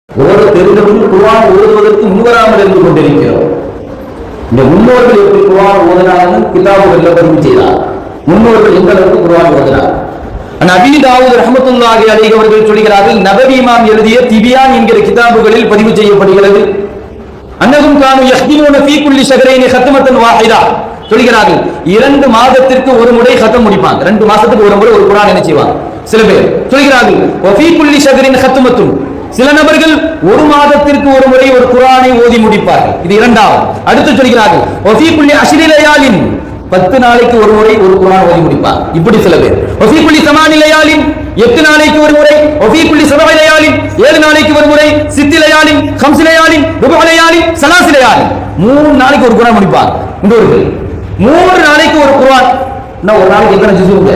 ஓட தெரிந்தவர்கள் குர்ஆன் ஓதுவதற்கு முன்வராமல் இருந்து கொண்டிருக்கிறோம். இந்த முன்னோர்கள் எப்படி குர்ஆன் ஓதினாலும் கிதாபுகளில் பதிவு செய்தார். முன்னோர்கள் எந்த அளவுக்கு குர்ஆன் ஓதினார். அபீ தாவூத் ரஹ்மத்துல்லாஹி அலைஹி அவர்கள் சொல்கிறார்கள், நபவி இமாம் எழுதிய திபியான் என்கிற கிதாபுகளில் பதிவு செய்யப்படுகிறது. அன்னஹும் கானு யஹ்திமூன ஃபீ குல்லி ஷஹ்ரைனி ஹத்மத்தன் வாஹிதா சொல்கிறார்கள், 2 மாதத்திற்கு ஒரு முறை ஹத்ம் முடிப்பாங்க. 2 மாசத்துக்கு ஒரு முறை ஒரு குர்ஆன் என்ன செய்வாங்க சில பேர் சொல்கிறார்கள். வஃபீ குல்லி ஷஹ்ரின் ஹத்மத்துன், சில நபர்கள் ஒரு மாதத்திற்கு ஒரு முறை ஒரு குர்ஆனை ஓதி முடிப்பார்கள். இது இரண்டாவது. அடுத்து சொல்கிறார்கள் வஃபீ குல்லி அஷ்ரி லயாலின், 10 நாளைக்கு ஒரு முறை ஒரு குர்ஆன் ஓதி முடிப்பாங்க. இப்படி சில பேர். வஃபீ குல்லி 8 லயாலின், 8 நாளைக்கு ஒரு முறை. வஃபீ குல்லி 7 லயாலின், 7 நாளைக்கு ஒரு முறை. 6 லயாலின், 5 லயாலின், 4 லயாலின், 3 லயாலின், 3 நாளைக்கு ஒரு குர்ஆன் முடிப்பாங்க. இன்னொரு 3 நாளைக்கு ஒரு குர்ஆன். நான் ஒரு நாளைக்கு எத்தனை ஜுஸுங்க?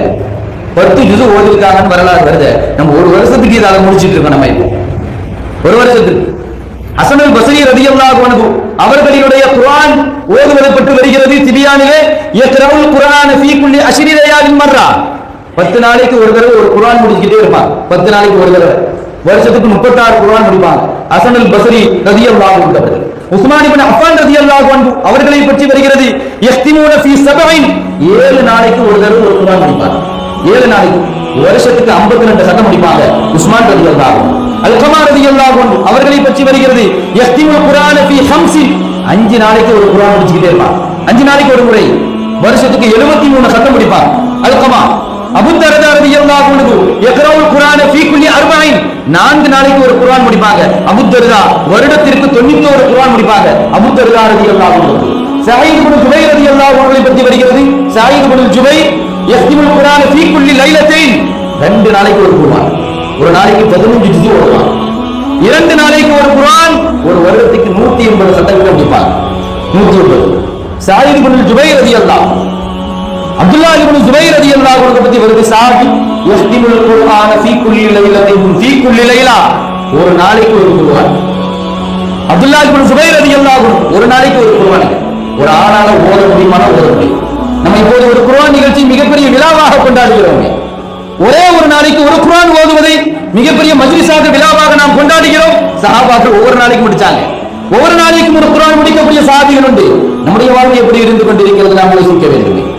10 ஜுஸு ஓதிருக்காங்கன்னு வரலாறு வருது. நம்ம ஒரு வருஷத்துக்கு இதை முடிச்சிட்டு இருக்கோம். நம்ம இப்போ ஒரு வருஷத்துக்கு ஹஸன் அல் பஸ்ரி ரலியல்லாஹு அன்ஹு அவர்களுடைய குர்ஆன் ஓதுவது பற்றி வருகிறது திபியானிலே. யக்ரவுல் குர்ஆன ஃபீ குல்லி அஷ்ரி லயாலின் மர்ரா, 10 நாளைக்கு ஒரு தடவை ஒரு குர்ஆன் முடிச்சிட்டே இருப்பாங்க. 10 நாளைக்கு ஒரு தடவை, வருஷத்துக்கு 36 குர்ஆன் முடிப்பாங்க. ஹஸன் அல் பஸ்ரி ரலியல்லாஹு அன்ஹு அவர்கள். உஸ்மான் இப்னு அஃபான் ரலியல்லாஹு அன்ஹு அவர்களை பற்றி வருகிறது, யஹ்திமூன ஃபீ 7, 7 நாளைக்கு ஒரு தடவை ஒரு குர்ஆன் முடிப்பாங்க. 7 நாளைக்கு, வருஷத்துக்கு 52 சதம் முடிப்பாங்க உஸ்மான் ரலியல்லாஹு அன்ஹு. அல்கமா ரலியல்லாஹு அன்ஹு அவர்களை பற்றி வருகிறது, யஹ்திமுல் குர்ஆன ஃபீ 5, 5 நாளைக்கு ஒரு குர்ஆன் முடிச்சிட்டே இருப்பாங்க. 5 நாளைக்கு ஒரு முறை, வருஷத்துக்கு 73 சதம் முடிப்பாங்க அல்கமா. அபூ தர்தா ரலியல்லாஹு அன்ஹு யக்ரவுல் குர்ஆன ஃபீ குல்லி 40, 4 நாளைக்கு ஒரு குர்ஆன் முடிப்பாங்க அபூ தர்தா. வருடத்திற்கு 91 குர்ஆன் முடிப்பாங்க அபூ தர்தா ரலியல்லாஹு அன்ஹு. சயீத் இப்னு ஜுபைர் ரலியல்லாஹு அன்ஹு பற்றி வருகிறது, சயீத் இப்னு ஜுபைர் யஹ்திமுல் குர்ஆன ஃபீ குல்லி லைலத்தைன், 2 நாளைக்கு ஒரு குர்ஆன். ஒரு நாளைக்கு 15 ஜுஸு ஓதுவாங்க. 2 நாளைக்கு ஒரு குர்ஆன். ஒரு வருடத்துக்கு 180 சதவீதம் முடிப்பாங்க. 180. சயீத் இப்னு ஜுபைர் ரலியல்லாஹு, அப்துல்லாஹ் இப்னு ஜுபைர் ரலியல்லாஹு அன்ஹு பற்றி வருது, சாஹி யஹ்திமுல் குர்ஆன ஃபீ குல்லி லைலத்தைன் ஃபீ குல்லி லைலா, ஒரு நாளைக்கு ஒரு குர்ஆன். அப்துல்லாஹ் இப்னு ஜுபைர் ரலியல்லாஹு அன்ஹு ஒரு நாளைக்கு ஒரு குர்ஆன். ஒரு ஆளால ஓத முடியுமானா ஓத முடியும். நம்ம இப்போது ஒரு குர்ஆன் நிகழ்ச்சி மிகப்பெரிய விழாவாக கொண்டாடுகிறோம். ஒரே ஒரு நாளைக்கு ஒரு குர்ஆன் ஓதுவதை மிகப்பெரிய மஜ்லிஸாக விழாவாக நாம் கொண்டாடுகிறோம். சஹாபாக்கள் ஒவ்வொரு நாளைக்கு முடிச்சாங்க. ஒவ்வொரு நாளைக்கும் ஒரு குர்ஆன் முடிக்கக்கூடிய சஹாபிகள் உண்டு. நம்முடைய வாழ்க்கை எப்படி இருந்து கொண்டிருக்கிறது நாம் யோசிக்க வேண்டும்.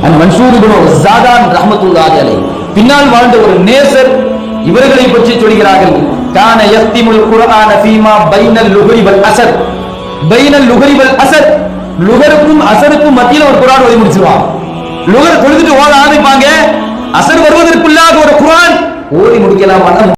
அந்த மன்சூர் இப்னு ஸாதான் ரஹ்மத்துல்லாஹி அலைஹி பின்னால் வாழ்ந்த ஒரு நேசர், இவர்களை பற்றி சொல்கிறார்கள், கான யஹ்திமுல் குர்ஆன ஃபீமா பைனல் லுஹரி வல் அஸர், பைனல் லுஹரி வல் அஸர், லுஹருக்கும் அஸருக்கும் மத்தியில ஒரு குர்ஆன் ஓதி முடிச்சிருவாங்க. லுஹர் தொழுதுட்டு ஓத ஆரம்பிப்பாங்க, அஸர் வருவதற்குள்ளாக ஒரு குர்ஆன் ஓதி முடிக்கலாமா?